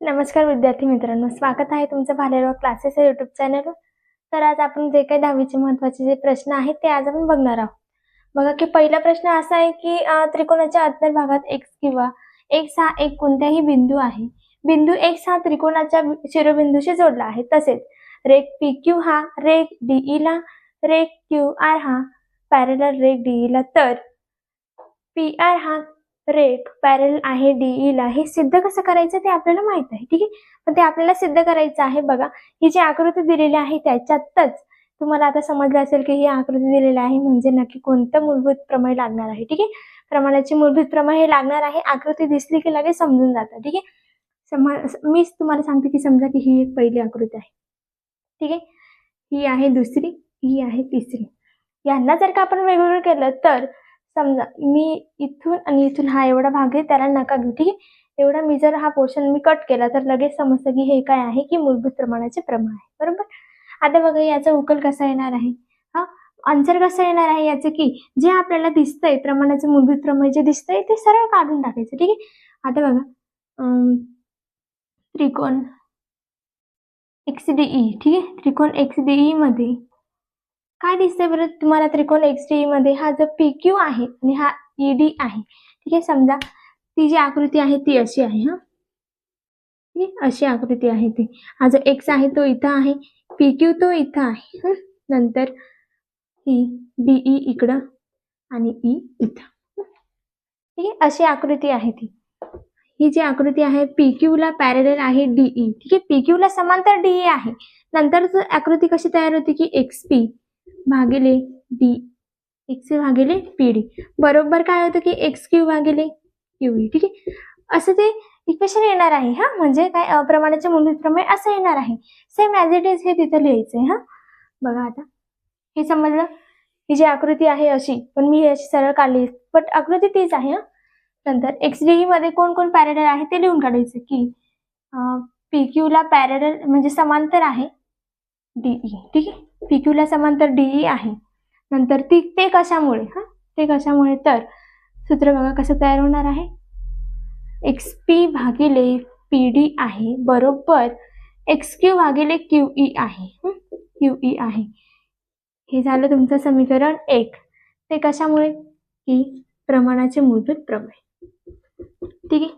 नमस्कार विद्यार्थी मित्रांनो, स्वागत आहे तुमचं भालेराव क्लासेस या युट्यूब चॅनलवर. तर आज आपण जे काही 10वीचे महत्त्वाचे जे प्रश्न आहेत ते आज आपण बघणार आहोत. बघा की पहिला प्रश्न असा आहे की त्रिकोणाच्या अंतर्भागात x किंवा x हा एक कोणताही बिंदू आहे. बिंदू x हा त्रिकोणाच्या शिरोबिंदूशी जोडला आहे. तसेच रेख PQ हा रेख DE ला, रेख QR हा पॅरलल रेख DE ला, तर PR हा रेख पॅरलल आहे DE ला. हे सिद्ध कसं करायचं ते आपल्याला माहित आहे, ठीक आहे. पण ते आपल्याला सिद्ध करायचं आहे. बघा ही जी आकृती दिलेली आहे त्याच्यातच तुम्हाला आता समजलं असेल की ही आकृती दिलेली आहे म्हणजे नक्की कोणतं मूलभूत प्रमेय लागणार आहे, ठीक आहे. प्रमाणाचे मूलभूत प्रमेय हे लागणार आहे. आकृती दिसली की लगेच समजून जातं, ठीक आहे. मीच तुम्हाला सांगते की समजा की ही एक पहिली आकृती आहे, ठीक आहे. ही आहे दुसरी, ही आहे तिसरी. यांना जर का आपण वेगवेगळं केलं तर समजा मी इथून आणि इथून हा एवढा भाग आहे त्याला नका घेऊ, ठीक आहे. एवढा मी जर हा पोर्शन मी कट केला तर लगेच समजतं की हे काय आहे की मूलभूत प्रमाणाचे प्रमेय आहे, बरोबर. आता बघा याचा उकल कसा येणार आहे, आन्सर कसा येणार आहे याचे की जे आपल्याला दिसतंय प्रमाणाचे मूलभूत प्रमेय जे दिसतंय ते सरळ काढून टाकायचं, ठीक आहे. आता बघा त्रिकोण XDE, ठीक आहे. त्रिकोण XDE मध्ये काय दिसतंय बरं तुम्हाला? त्रिकोण XDE मध्ये हा जो PQ आहे आणि हा ED आहे, ठीक आहे. समजा ती जी आकृती आहे ती अशी आहे, ठीक आहे. अशी आकृती आहे ती. हा जो X आहे तो इथं आहे, PQ तो इथं आहे, नंतर ही DE इकडं आणि E इथं, ठीक आहे. अशी आकृती आहे ती. ही जी आकृती आहे PQ ला पॅरलल आहे DE, ठीक आहे. PQ ला समांतर DE आहे. नंतर आकृती कशी तयार होती की XP भागिले D, XP भागिले PD बरोबर काय होतं की XQ भागिले QE, ठीक आहे. असं ते इक्वेशन येणार आहे, म्हणजे काय प्रमाणाचे मूलभूत प्रमेय असं येणार आहे. सेम ॲज इट इज हे तिथं लिहायचंय. बघा आता हे समजलं. ही जी आकृती आहे अशी, पण मी अशी सरळ काढली पण आकृती तीच आहे. नंतर XDE मध्ये कोण कोण पॅरलल आहे ते लिहून काढायचं की PQ ला पॅरलल म्हणजे समांतर आहे DE, ठीक आहे. PQ ला समांतर DE आहे. नंतर ते कशामुळे, ते कशामुळे तर सूत्र बघा कसं तयार होणार आहे. XP भागिले PD आहे बरोबर XQ भागिले QE आहे, QE आहे. हे झालं तुमचं समीकरण 1. ते कशामुळे की प्रमाणाचे मूलभूत प्रमेय, ठीक आहे.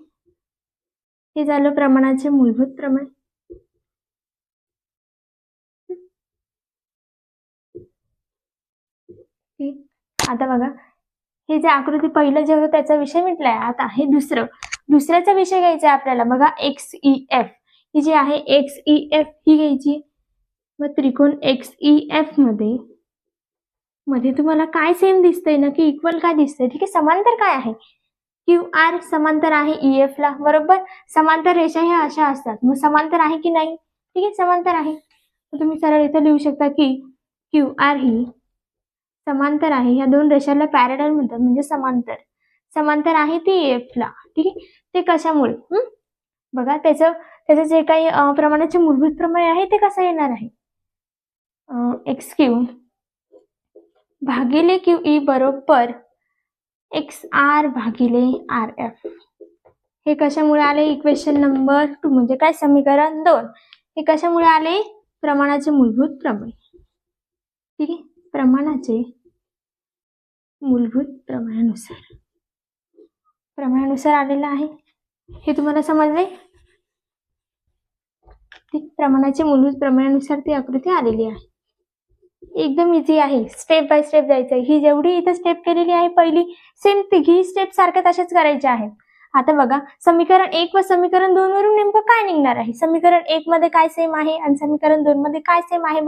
हे झालं प्रमाणाचे मूलभूत प्रमेय. आता बघा हे जे आकृती पहिलं जे होतं त्याचा विषय मिटलाय. आता हे दुसऱ्याचा विषय घ्यायचा आपल्याला. बघा XEF ही जी आहे XEF ही घ्यायची. मग त्रिकोण XEF मध्ये तुम्हाला काय सेम दिसतंय ना की इक्वल काय दिसतंय, ठीक आहे. समांतर काय आहे, QR समांतर आहे EF ला, बरोबर. समांतर रेषा ह्या अशा असतात, मग समांतर आहे की नाही, ठीक आहे. समांतर आहे. तर तुम्ही सरळ इथे लिहू शकता की QR ही समांतर आहे. ह्या दोन रेषाला पॅरलल म्हणतात म्हणजे समांतर आहे ती EF ला, ठीक आहे. ते कशामुळे बघा त्याचं जे काही प्रमाणाचे मूलभूत प्रमेय आहे ते कसं येणार आहे. XQ भागिले QE बरोबर XR भागिले RF. हे कशामुळे आले? इक्वेशन नंबर 2 म्हणजे काय समीकरण 2. हे कशामुळे आले? प्रमाणाचे मूलभूत प्रमेय, ठीक आहे. प्रमाणाचे मूलभूत प्रमेयानुसार आलेलं आहे. हे तुम्हाला समजले? प्रमाणाचे मूलभूत प्रमेयानुसार ती आकृती आलेली आहे. एकदम इझी आहे. स्टेप बाय स्टेप जायचंय. ही जेवढी इथं स्टेप केलेली आहे पहिली सेम तिघी स्टेप सारख्या तशाच करायच्या आहेत. आता बघा समीकरण 1 व समीकरण 2 वरून नेमकं काय निघणार आहे. समीकरण 1 मध्ये काय सेम आहे आणि समीकरण 2 मध्ये काय सेम आहे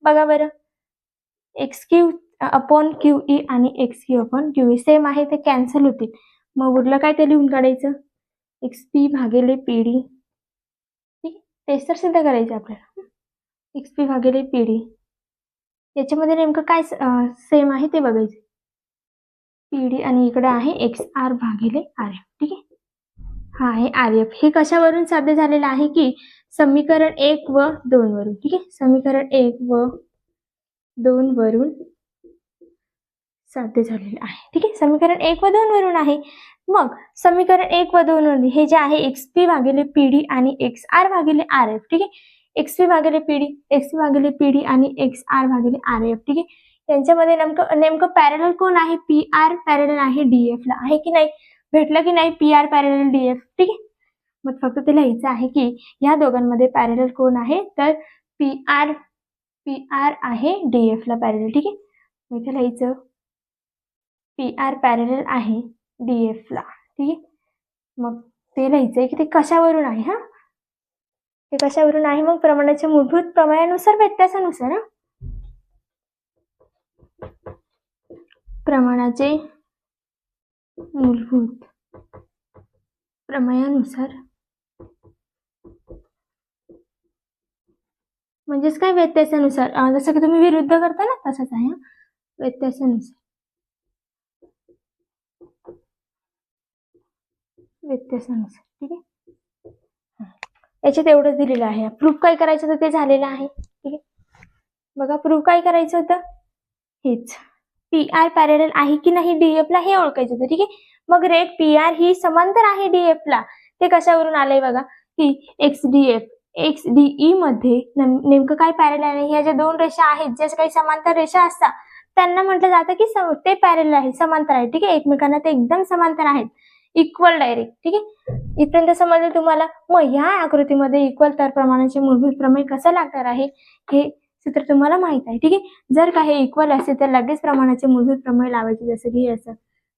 बघा बरं. XQ अपॉन QE आणि XQ अपॉन QE सेम आहे, ते कॅन्सल होतील. मग उरलं काय ते लिहून काढायचं XP भागिले PD, ठीक. तेच तर सिद्ध करायचं आपल्याला. XP भागिले PD याच्यामध्ये नेमकं काय सेम आहे ते बघायचं. PD आणि इकडे आहे XR भागिले RF, ठीक आहे. हा आहे RF. हे कशावरून साध्य झालेलं आहे की समीकरण 1 व 2 वरून, ठीक आहे. समीकरण 1 व 2 वरून साध्य झालेलं आहे, ठीक आहे. समीकरण 1 व 2 वरून आहे. मग समीकरण 1 व 2 हे जे आहे XP भागिले PD आणि XR भागिले RF, ठीक आहे. XP भागिले PD, XP भागिले PD आणि XR भागिले RF, ठीक आहे. त्यांच्यामध्ये नेमकं पॅरलल कोण आहे? PR पॅरलल आहे DF ला, आहे की नाही? भेटलं की नाही PR पॅरलल DF, ठीक आहे. मग फक्त ते लिहायचं आहे की या दोघांमध्ये पॅरलल कोण आहे? तर PR आहे DF ला पॅरलल, ठीक आहे. मग इथे लिहायचं PR पॅरलल आहे DF ला, ठीक आहे. मग ते लिहायचंय की ते कशावरून आहे, हा ते कशावरून आहे? मग प्रमाणाच्या मूलभूत प्रमेयानुसार, व्यत्यासानुसार, हा प्रमाणाचे मूलभूत प्रमेयानुसार, म्हणजेच काय? व्यत्यासानुसार. जसं की तुम्ही विरुद्ध करता ना, तसंच आहे, व्यत्यासानुसार. व्यत्यासानुसार, ठीक आहे. याच्यात एवढंच दिलेलं आहे. प्रूफ काय करायचं होतं ते झालेलं आहे, ठीक आहे. बघा, प्रूफ काय करायचं होतं? हेच PR पॅरलल आहे की नाही DF ला हे ओळखायचं होतं, ठीक आहे. मग रेट PR ही समांतर आहे DF ला, ते कशावरून आलंय बघा की XDE मध्ये नेमकं काय पॅरलल आहे? ह्या ज्या दोन रेषा आहेत, ज्या काही समांतर रेषा असतात त्यांना म्हटलं जातं की ते पॅरलल आहे, समांतर आहे, ठीक आहे. एकमेकांना ते एकदम समांतर आहेत, इक्वल डायरेक्ट, ठीक आहे. इथपर्यंत समजलं तुम्हाला? मग ह्या आकृतीमध्ये इक्वल तर प्रमाणाचे मूलभूत प्रमेय कसं लागणार आहे हे सूत्र तुम्हाला माहित आहे, ठीक आहे. जर काही इक्वल असेल तर लगेच प्रमाणाचे मूलभूत प्रमेय लावायचे, जसं की असं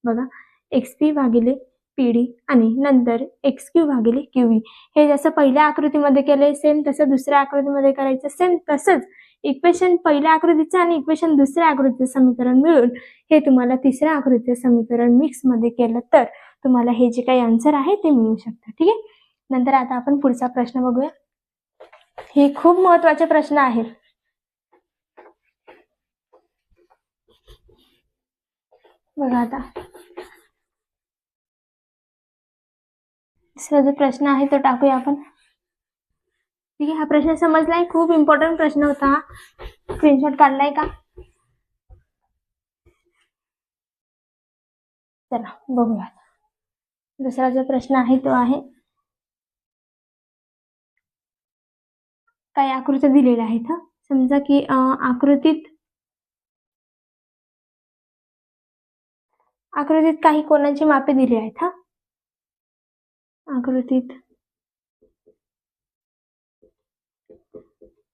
बघा, XP भागिले PD आणि नंतर XQ भागिले QV. हे जसं पहिल्या आकृतीमध्ये केलंय सेम तसं दुसऱ्या आकृतीमध्ये करायचं, सेम तसंच इक्वेशन पहिल्या आकृतीचं आणि इक्वेशन दुसऱ्या आकृतीचं समीकरण मिळून हे तुम्हाला तिसऱ्या आकृतीचं समीकरण मिक्स मध्ये केलं तर तुम्हाला हे जे काही आन्सर आहे ते मिळू शकतं, ठीक आहे. नंतर आता आपण पुढचा प्रश्न बघूया. हे खूप महत्वाचे प्रश्न आहेत. बघा, आता दुसरा जो प्रश्न आहे तो टाकूया आपण, ठीक आहे. हा प्रश्न समजलाय? खूप इम्पॉर्टंट प्रश्न होता हा. स्क्रीनशॉट काढलाय का? चला बघूया. दुसरा जो प्रश्न आहे तो आहे, काही आकृत्या दिलेल्या आहेत. हा समजा की आकृतीत काही कोनांची मापे दिली आहेत. हा आकृतीत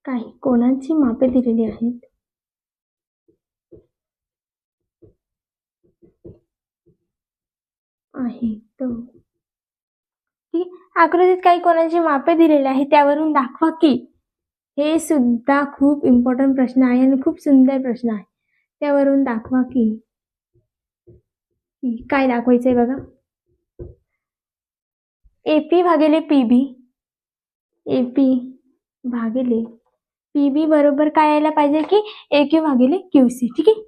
काही कोनांची मापे दिलेली आहेत. आकृतीत काही कोनांची मापे दिलेली आहेत, त्यावरून दाखवा की, हे सुद्धा खूप इम्पॉर्टंट प्रश्न आहे आणि खूप सुंदर प्रश्न आहे. त्यावरून दाखवा की काय दाखवायचंय बघा. AP भागिले PB, AP भागिले PB बरोबर काय यायला पाहिजे की AQ भागिले QC, ठीक आहे.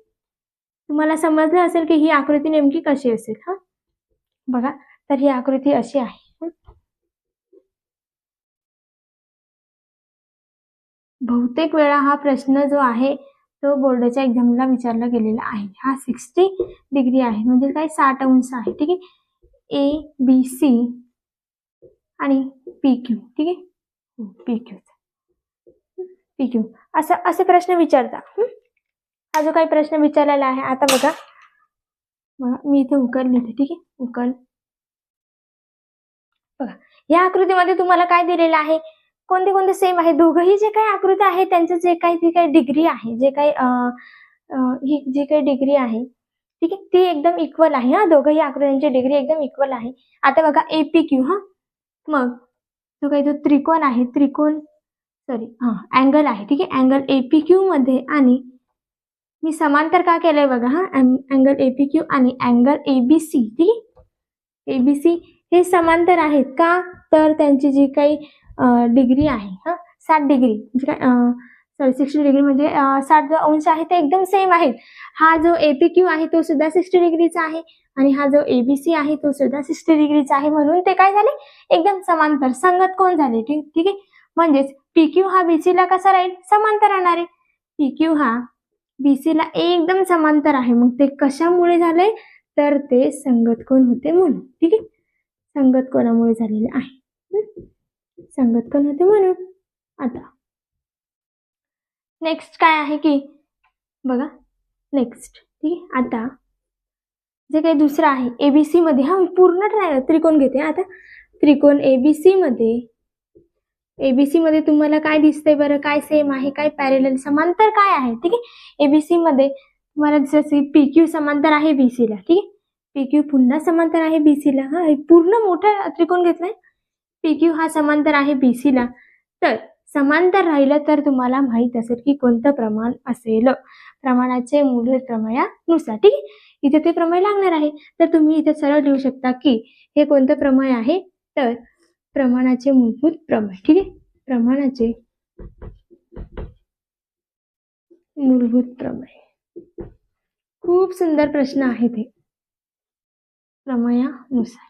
तुम्हाला समजलं असेल की ही आकृती नेमकी कशी असेल. हा बघा, तर ही आकृती अशी आहे. बहुतेक वेळा हा प्रश्न जो आहे तो बोर्डाच्या एक्झामला विचारला गेलेला आहे. हा 60 डिग्री आहे, म्हणजे काय 60 अंश आहे, ठीक आहे. ABC आणि PQ, ठीक आहे. PQ असे प्रश्न विचारता. हा जो काही प्रश्न विचारलेला आहे, आता बघा मी इथे उकल लिहिते, ठीक आहे. उकल बघा, या आकृतीमध्ये तुम्हाला काय दिलेलं आहे? कोणते कोणते सेम आहे? दोघही जे काही आकृती आहे त्यांचं जे काही डिग्री आहे, जे काही डिग्री आहे, ठीक आहे, ती एकदम इक्वल आहे. हा दोघही आकृत्यांची डिग्री एकदम इक्वल आहे. आता बघा APQ, हा मग जो काही जो त्रिकोण आहे, अँगल आहे, ठीक आहे. अँगल APQ मध्ये आणि मी समांतर का केलंय बघा. हा अँगल APQ आणि अँगल ABC, ठीक आहे. ABC हे समांतर आहेत का? तर त्यांची जी काही डिग्री आहे, 60 डिग्री म्हणजे काय 60 डिग्री म्हणजे 60 जो अंश आहे ते एकदम सेम आहेत. हा जो APQ आहे तो सुद्धा 60 डिग्रीचा आहे आणि हा जो ABC आहे तो सुद्धा 60 डिग्रीचा आहे. म्हणून ते काय झाले? एकदम समांतर, संगत कोण झाले, ठीक आहे. म्हणजेच PQ हा BC ला कसा राहील? समांतर राहणार आहे. PQ हा BC ला एकदम समांतर आहे. मग ते कशामुळे झाले? तर ते संगत कोण होते म्हणून. ठीक आहे, संगत कोणामुळे झालेले आहे, संगत कोण होते म्हणून. आता नेक्स्ट काय आहे की बघा, नेक्स्ट ठीक आहे, आता जे काही दुसरं आहे एबीसी मध्ये, हा पूर्ण त्रिकोण घेते. आता त्रिकोण एबीसी मध्ये तुम्हाला काय दिसतंय बरं, काय सेम आहे, काय पॅरेलल समांतर काय आहे. ठीक आहे, एबीसी मध्ये तुम्हाला जसे पीक्यू समांतर आहे बीसीला. ठीक आहे, पीक्यू पुन्हा समांतर आहे बीसीला. हा पूर्ण मोठा त्रिकोण घेतलाय, पीक्यू हा समांतर आहे बीसीला. तर समांतर राहिलं तर तुम्हाला माहित असेल की कोणतं प्रमाण असेल, प्रमाणाचे मूलभूत प्रमेयानुसार. ठीक आहे, इथे ते प्रमेय लागणार आहे. तर तुम्ही इथे सरळ लिहू शकता की हे कोणतं प्रमेय आहे, तर प्रमाणाचे मूलभूत प्रमेय. ठीक आहे, प्रमाणाचे मूलभूत प्रमेय. खूप सुंदर प्रश्न आहे ते, प्रमेयानुसार.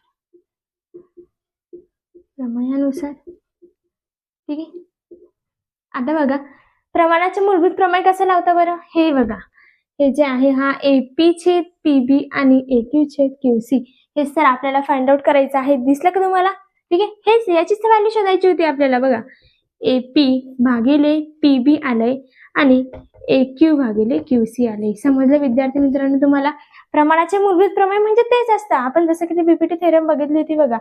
ठीक आहे, आता बघा प्रमाणाचे मूलभूत प्रमेय कसं लावता बरं, हे बघा, हे जे आहे हा एपी छेद पीबी आणि एक्यू छेद क्यूसी हे सर आपल्याला फाइंड आउट करायचं आहे. दिसलं का तुम्हाला. ठीक आहे, हेच याचीच व्हॅल्यू शोधायची होती आपल्याला. बघा, एपी भागिले पीबी आलंय आणि एक्यू भागिले क्यूसी आले. समजलं विद्यार्थी मित्रांनो तुम्हाला. प्रमाणाचे मूलभूत प्रमेय म्हणजे तेच असतं. आपण जसं की ते बीपीटी थेरम बघितली होती बघा,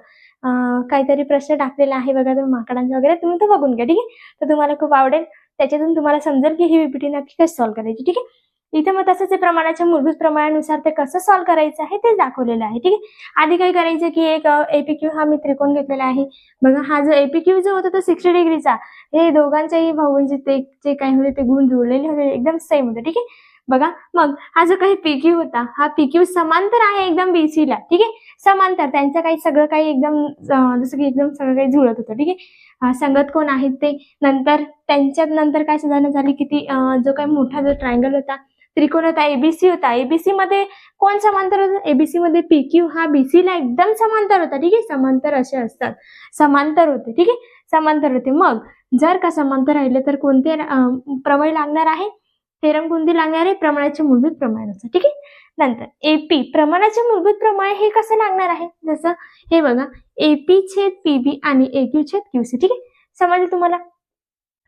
काहीतरी प्रश्न टाकलेला आहे बघा तुम्ही माकडांचा वगैरे, तुम्ही तो बघून घ्या. ठीक आहे, तर तुम्हाला खूप आवडेल, त्याच्यातून तुम्हाला समजेल की ही बीपीटी नक्की कशी सॉल्व्ह करायची. ठीक आहे, इथे मग तसंच प्रमाणाच्या मूलभूत प्रमाणानुसार ते कसं सॉल्व्ह करायचं आहे ते दाखवलेलं आहे. ठीक आहे, आधी काय करायचं की एक एपीक्यू हा मी त्रिकोण घेतलेला आहे. बघा, हा जो एपीक्यू जो होता तो 60 डिग्रीचा, हे दोघांच्याही भाऊंचे ते जे काही होते ते गुण जुळलेले होते, एकदम सेम होते. ठीक आहे, बघा मग हा जो काही पीक्यू होता, हा पीक्यू समांतर आहे एकदम बीसीला. ठीक आहे, समांतर, त्यांचं काही सगळं काही एकदम जसं की एकदम सगळं काही जुळत होतं. ठीक आहे, संगत कोण आहेत ते. नंतर त्यांच्यात नंतर काय सुधारणा झाली की ती जो काही मोठा जो ट्रायंगल होता, त्रिकोण होता, एबीसी होता. एबीसी मध्ये कोण समांतर होतं, एबीसी मध्ये पीक्यू हा बीसीला एकदम समांतर होता. ठीक आहे, समांतर असे असतात, समांतर होते. ठीक आहे, समांतर होते. मग जर का समांतर राहिले तर कोणते प्रमेय लागणार आहे, थेरम कोणती लागणार आहे, प्रमाणाचे मूलभूत प्रमाणानुसार. ठीक आहे, नंतर एपी प्रमाणाचे मूलभूत प्रमेय हे कसं लागणार आहे, जसं हे बघा, एपी छेद पीबी आणि एक्यू छेद क्यूसी. ठीक आहे, समजलं तुम्हाला.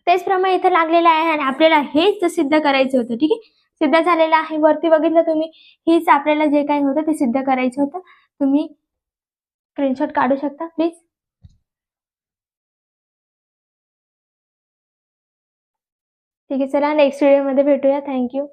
तेच प्रमेय इथे लागलेलं आहे आणि आपल्याला हेच सिद्ध करायचं होतं. ठीक आहे, सिद्ध झालेलं आहे, वरती बघितलं तुम्ही, हेच आपल्याला जे काही होतं ते सिद्ध करायचं होतं. तुम्ही स्क्रीनशॉट काढू शकता प्लीज. ठीक आहे, चला नेक्स्ट व्हिडिओमध्ये भेटूया. थँक्यू.